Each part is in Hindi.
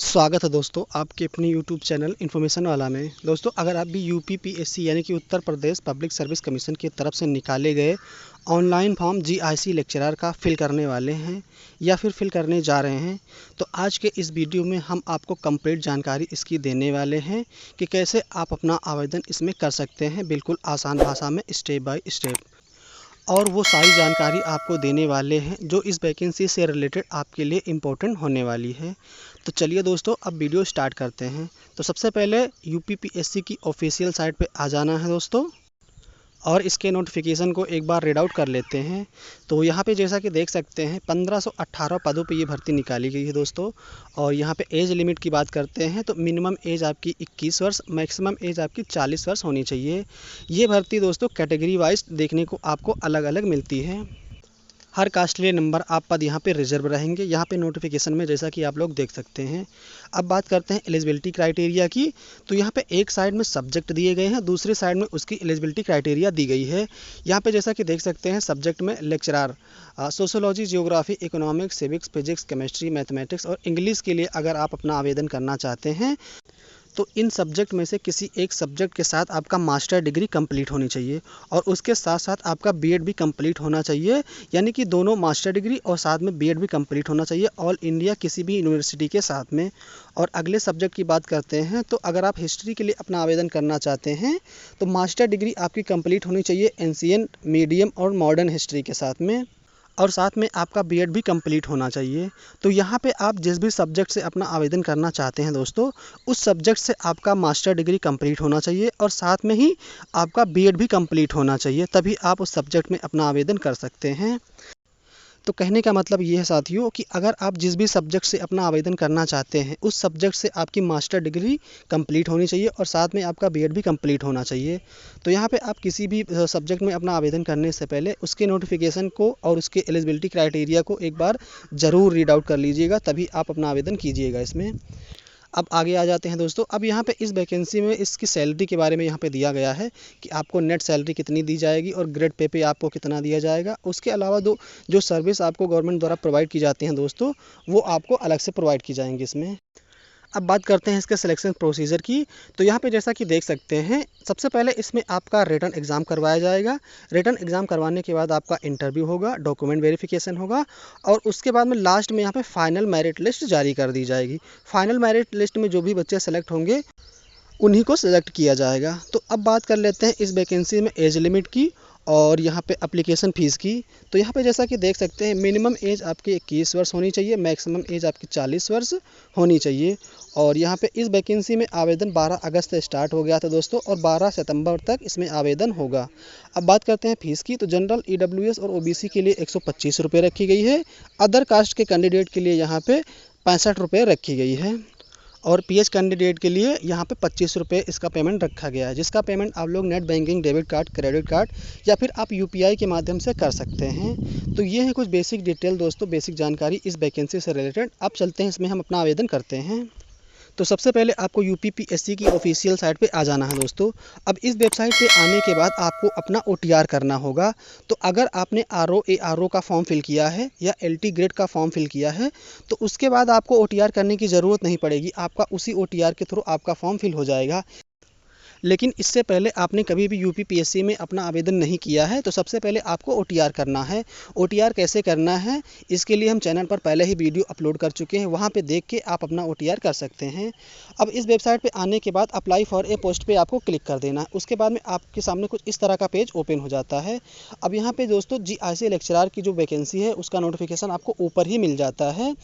स्वागत है दोस्तों आपके अपने यूट्यूब चैनल इन्फॉर्मेशन वाला में। दोस्तों अगर आप भी यूपीपीएससी यानी कि Uttar Pradesh public service commission की तरफ से निकाले गए ऑनलाइन फॉर्म जीआईसी लेक्चरर का फिल करने वाले हैं या फिर फिल करने जा रहे हैं, तो आज के इस वीडियो में हम आपको कंप्लीट जानकारी इसकी देने वाले हैं कि कैसे आप अपना आवेदन इसमें कर सकते हैं, बिल्कुल आसान भाषा में स्टेप बाय स्टेप। और वो सारी जानकारी आपको देने वाले हैं जो इस वैकेंसी से रिलेटेड आपके लिए इम्पोर्टेंट होने वाली है। तो चलिए दोस्तों अब वीडियो स्टार्ट करते हैं। तो सबसे पहले यूपीपीएससी की ऑफिशियल साइट पे आ जाना है दोस्तों, और इसके नोटिफिकेशन को एक बार रीड आउट कर लेते हैं। तो यहाँ पे जैसा कि देख सकते हैं 1518 पदों पे ये भर्ती निकाली गई है दोस्तों। और यहाँ पे एज लिमिट की बात करते हैं तो मिनिमम एज आपकी 21 वर्ष, मैक्सिमम एज आपकी 40 वर्ष होनी चाहिए। ये भर्ती दोस्तों कैटेगरी वाइज देखने को आपको अलग अलग मिलती है। हर कास्ट के लिए नंबर आप पद यहाँ पे रिजर्व रहेंगे, यहाँ पे नोटिफिकेशन में जैसा कि आप लोग देख सकते हैं। अब बात करते हैं एलिजिबिलिटी क्राइटेरिया की। तो यहाँ पे एक साइड में सब्जेक्ट दिए गए हैं, दूसरी साइड में उसकी एलिजिबिलिटी क्राइटेरिया दी गई है। यहाँ पे जैसा कि देख सकते हैं सब्जेक्ट में lecturer sociology, geography, economics, civics, physics, chemistry, mathematics और इंग्लिश के लिए अगर आप अपना आवेदन करना चाहते हैं तो इन सब्जेक्ट में से किसी एक सब्जेक्ट के साथ आपका मास्टर डिग्री कंप्लीट होनी चाहिए और उसके साथ साथ आपका बीएड भी कंप्लीट होना चाहिए। यानी कि दोनों मास्टर डिग्री और साथ में बीएड भी कंप्लीट होना चाहिए ऑल इंडिया किसी भी यूनिवर्सिटी के साथ में। और अगले सब्जेक्ट की बात करते हैं तो अगर आप हिस्ट्री के लिए अपना आवेदन करना चाहते हैं तो मास्टर डिग्री आपकी कंप्लीट होनी चाहिए एंशिएंट, मीडियम और मॉडर्न हिस्ट्री के साथ में, और साथ में आपका बीएड भी कंप्लीट होना चाहिए। तो यहाँ पे आप जिस भी सब्जेक्ट से अपना आवेदन करना चाहते हैं दोस्तों, उस सब्जेक्ट से आपका मास्टर डिग्री कंप्लीट होना चाहिए और साथ में ही आपका बीएड भी कंप्लीट होना चाहिए, तभी आप उस सब्जेक्ट में अपना आवेदन कर सकते हैं। तो कहने का मतलब ये है साथियों कि अगर आप जिस भी सब्जेक्ट से अपना आवेदन करना चाहते हैं उस सब्जेक्ट से आपकी मास्टर डिग्री कंप्लीट होनी चाहिए और साथ में आपका बीएड भी कंप्लीट होना चाहिए। तो यहाँ पे आप किसी भी सब्जेक्ट में अपना आवेदन करने से पहले उसके नोटिफिकेशन को और उसके एलिजिबिलिटी क्राइटेरिया को एक बार ज़रूर रीड आउट कर लीजिएगा, तभी आप अपना आवेदन कीजिएगा इसमें। अब आगे आ जाते हैं दोस्तों। अब यहाँ पे इस वैकेंसी में इसकी सैलरी के बारे में यहाँ पे दिया गया है कि आपको नेट सैलरी कितनी दी जाएगी और ग्रेड पे आपको कितना दिया जाएगा। उसके अलावा जो सर्विस आपको गवर्नमेंट द्वारा प्रोवाइड की जाती हैं दोस्तों, वो आपको अलग से प्रोवाइड की जाएंगी इसमें। अब बात करते हैं इसके सिलेक्शन प्रोसीजर की। तो यहाँ पे जैसा कि देख सकते हैं सबसे पहले इसमें आपका रिटन एग्ज़ाम करवाया जाएगा। रिटन एग्ज़ाम करवाने के बाद आपका इंटरव्यू होगा, डॉक्यूमेंट वेरिफिकेशन होगा और उसके बाद में लास्ट में यहाँ पे फाइनल मेरिट लिस्ट जारी कर दी जाएगी। फाइनल मेरिट लिस्ट में जो भी बच्चे सेलेक्ट होंगे उन्हीं को सेलेक्ट किया जाएगा। तो अब बात कर लेते हैं इस वैकेंसी में एज लिमिट की और यहाँ पे एप्लीकेशन फ़ीस की। तो यहाँ पे जैसा कि देख सकते हैं मिनिमम एज आपकी 21 वर्ष होनी चाहिए, मैक्सिमम एज आपकी 40 वर्ष होनी चाहिए। और यहाँ पे इस वैकेंसी में आवेदन 12 अगस्त से स्टार्ट हो गया था दोस्तों और 12 सितंबर तक इसमें आवेदन होगा। अब बात करते हैं फ़ीस की। तो जनरल, ईडब्ल्यूएस और ओबीसी के लिए 125 रुपये रखी गई है। अदर कास्ट के कैंडिडेट के लिए यहाँ पे 65 रुपये रखी गई है और पीएच कैंडिडेट के लिए यहाँ पे 25 रुपये इसका पेमेंट रखा गया है, जिसका पेमेंट आप लोग net banking, debit card, credit card या फिर आप यूपीआई के माध्यम से कर सकते हैं। तो ये है कुछ बेसिक डिटेल दोस्तों, बेसिक जानकारी इस वैकेंसी से रिलेटेड। अब चलते हैं इसमें हम अपना आवेदन करते हैं। तो सबसे पहले आपको यूपीपीएससी की ऑफिशियल साइट पे आ जाना है दोस्तों। अब इस वेबसाइट पे आने के बाद आपको अपना ओटीआर करना होगा। तो अगर आपने आरओ का फॉर्म फिल किया है या एलटी ग्रेड का फॉर्म फिल किया है तो उसके बाद आपको ओटीआर करने की ज़रूरत नहीं पड़ेगी, आपका उसी ओटीआर के थ्रू आपका फॉर्म फिल हो जाएगा। लेकिन इससे पहले आपने कभी भी यूपीपीएससी में अपना आवेदन नहीं किया है तो सबसे पहले आपको ओटीआर करना है। ओटीआर कैसे करना है इसके लिए हम चैनल पर पहले ही वीडियो अपलोड कर चुके हैं, वहां पे देख के आप अपना ओटीआर कर सकते हैं। अब इस वेबसाइट पे आने के बाद अप्लाई फॉर ए पोस्ट पे आपको क्लिक कर देना है। उसके बाद में आपके सामने कुछ इस तरह का पेज ओपन हो जाता है। अब यहाँ पे दोस्तों जीआईसी लेक्चरर की जो वैकेंसी है उसका नोटिफिकेशन आपको ऊपर ही मिल जाता है।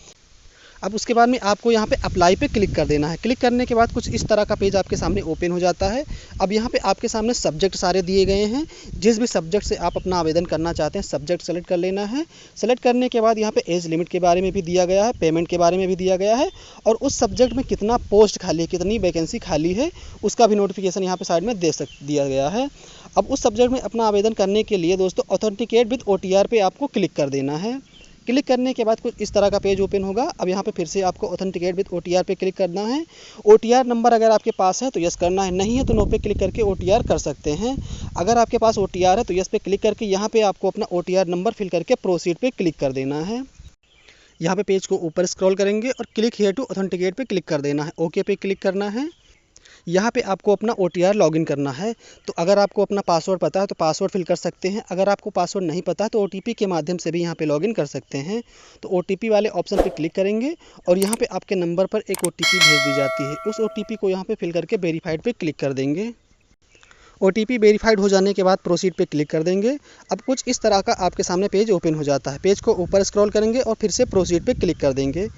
अब उसके बाद में आपको यहाँ पे अप्लाई पे क्लिक कर देना है। क्लिक करने के बाद कुछ इस तरह का पेज आपके सामने ओपन हो जाता है। अब यहाँ पे आपके सामने सब्जेक्ट सारे दिए गए हैं, जिस भी सब्जेक्ट से आप अपना आवेदन करना चाहते हैं सब्जेक्ट सेलेक्ट कर लेना है। सेलेक्ट करने के बाद यहाँ पे एज लिमिट के बारे में भी दिया गया है, पेमेंट के बारे में भी दिया गया है और उस सब्जेक्ट में कितना पोस्ट खाली है, कितनी वैकेंसी खाली है उसका भी नोटिफिकेशन यहाँ पे साइड में दिया गया है। अब उस सब्जेक्ट में अपना आवेदन करने के लिए दोस्तों ऑथेंटिकेट विद ओटीआर पे आपको क्लिक कर देना है। क्लिक करने के बाद कुछ इस तरह का पेज ओपन होगा। अब यहाँ पे फिर से आपको ऑथेंटिकेट विद ओटीआर पे क्लिक करना है। ओटीआर नंबर अगर आपके पास है तो यस करना है, नहीं है तो नो पे क्लिक करके ओटीआर कर सकते हैं। अगर आपके पास ओटीआर है तो यस पे क्लिक करके यहाँ पे आपको अपना ओटीआर नंबर फिल करके प्रोसीड पे क्लिक कर देना है। यहाँ पे पेज को ऊपर स्क्रॉल करेंगे और क्लिक हियर टू ऑथेंटिकेट पे क्लिक कर देना है, ओके पे क्लिक करना है। यहाँ पे आपको अपना OTR लॉगिन करना है। तो अगर आपको अपना पासवर्ड पता है तो पासवर्ड फिल कर सकते हैं, अगर आपको पासवर्ड नहीं पता तो OTP के माध्यम से भी यहाँ पे लॉगिन कर सकते हैं। तो OTP वाले ऑप्शन पे क्लिक करेंगे और यहाँ पे आपके नंबर पर एक OTP भेज दी जाती है, उस OTP को यहाँ पे फिल करके वेरीफाइड पे क्लिक कर देंगे। OTP वेरीफाइड हो जाने के बाद प्रोसीड पे क्लिक कर देंगे। अब कुछ इस तरह का आपके सामने पेज ओपन हो जाता है। पेज को ऊपर स्क्रॉल करेंगे और फिर से प्रोसीड पे क्लिक कर देंगे।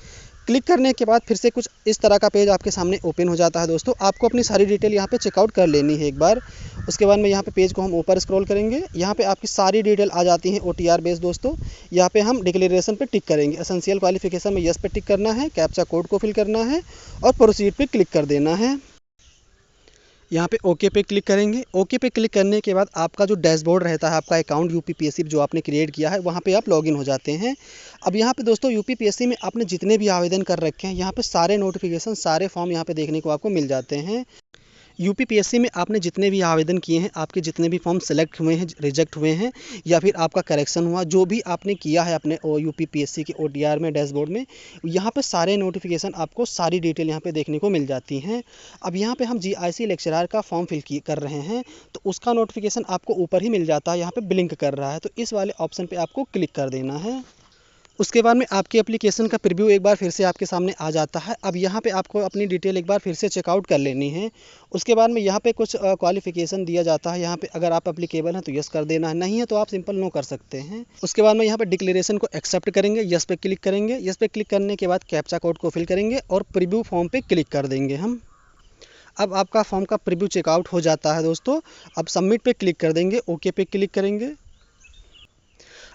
क्लिक करने के बाद फिर से कुछ इस तरह का पेज आपके सामने ओपन हो जाता है। दोस्तों आपको अपनी सारी डिटेल यहाँ पे चेकआउट कर लेनी है एक बार। उसके बाद में यहाँ पे पेज को हम ऊपर स्क्रॉल करेंगे, यहाँ पे आपकी सारी डिटेल आ जाती है OTR बेस। दोस्तों यहाँ पे हम डिक्लेरेशन पे टिक करेंगे, एसेंशियल क्वालिफिकेशन में यस पे टिक करना है, कैप्चा कोड को फिल करना है और प्रोसीड पे क्लिक कर देना है। यहाँ पे ओके पे क्लिक करेंगे। ओके पे क्लिक करने के बाद आपका जो डैशबोर्ड रहता है, आपका अकाउंट UPPSC जो आपने क्रिएट किया है, वहाँ पे आप लॉगिन हो जाते हैं। अब यहाँ पे दोस्तों UPPSC में आपने जितने भी आवेदन कर रखे हैं, यहाँ पे सारे नोटिफिकेशन, सारे फॉर्म यहाँ पे देखने को आपको मिल जाते हैं। UPPSC में आपने जितने भी आवेदन किए हैं, आपके जितने भी फॉर्म सेलेक्ट हुए हैं, रिजेक्ट हुए हैं या फिर आपका करेक्शन हुआ, जो भी आपने किया है अपने UPPSC के OTR में, डैशबोर्ड में, यहाँ पे सारे नोटिफिकेशन आपको सारी डिटेल यहाँ पे देखने को मिल जाती हैं। अब यहाँ पे हम GIC लेक्चरर का फॉर्म फिल कर रहे हैं तो उसका नोटिफिकेशन आपको ऊपर ही मिल जाता है, यहाँ पे ब्लिंक कर रहा है, तो इस वाले ऑप्शन पर आपको क्लिक कर देना है। उसके बाद में आपकी एप्लीकेशन का प्रीव्यू एक बार फिर से आपके सामने आ जाता है। अब यहाँ पे आपको अपनी डिटेल एक बार फिर से चेकआउट कर लेनी है। उसके बाद में यहाँ पे कुछ क्वालिफिकेशन दिया जाता है, यहाँ पे अगर आप एप्लीकेबल हैं तो यस कर देना है, नहीं है तो आप सिंपल नो कर सकते हैं। उसके बाद में यहाँ पे डिक्लेरेशन को एक्सेप्ट करेंगे, यस पे क्लिक करेंगे। यस पे क्लिक करने के बाद कैप्चा कोड को फिल करेंगे और प्रीव्यू फॉर्म पे क्लिक कर देंगे हम। अब आपका फॉर्म का प्रीव्यू चेकआउट हो जाता है दोस्तों। अब सबमिट पे क्लिक कर देंगे, ओके पे क्लिक करेंगे।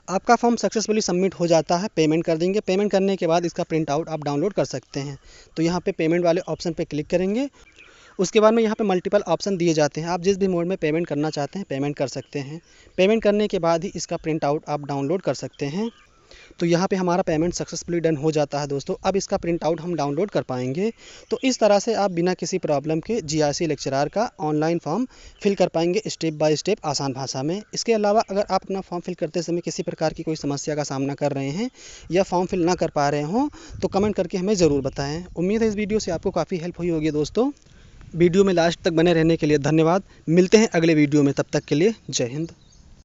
आपका फॉर्म सक्सेसफुली सबमिट हो जाता है, पेमेंट कर देंगे। पेमेंट करने के बाद इसका प्रिंट आउट आप डाउनलोड कर सकते हैं। तो यहाँ पे पेमेंट वाले ऑप्शन पे क्लिक करेंगे। उसके बाद में यहाँ पे मल्टीपल ऑप्शन दिए जाते हैं, आप जिस भी मोड में पेमेंट करना चाहते हैं पेमेंट कर सकते हैं। पेमेंट करने के बाद ही इसका प्रिंट आउट आप डाउनलोड कर सकते हैं। तो यहाँ पे हमारा पेमेंट सक्सेसफुली डन हो जाता है दोस्तों। अब इसका प्रिंट आउट हम डाउनलोड कर पाएंगे। तो इस तरह से आप बिना किसी प्रॉब्लम के GIC लेक्चरर का ऑनलाइन फॉर्म फिल कर पाएंगे, स्टेप बाय स्टेप, आसान भाषा में। इसके अलावा अगर आप अपना फॉर्म फिल करते समय किसी प्रकार की कोई समस्या का सामना कर रहे हैं या फॉर्म फिल ना कर पा रहे हों तो कमेंट करके हमें ज़रूर बताएँ। उम्मीद है इस वीडियो से आपको काफ़ी हेल्प हुई होगी दोस्तों। वीडियो में लास्ट तक बने रहने के लिए धन्यवाद। मिलते हैं अगले वीडियो में, तब तक के लिए जय हिंद।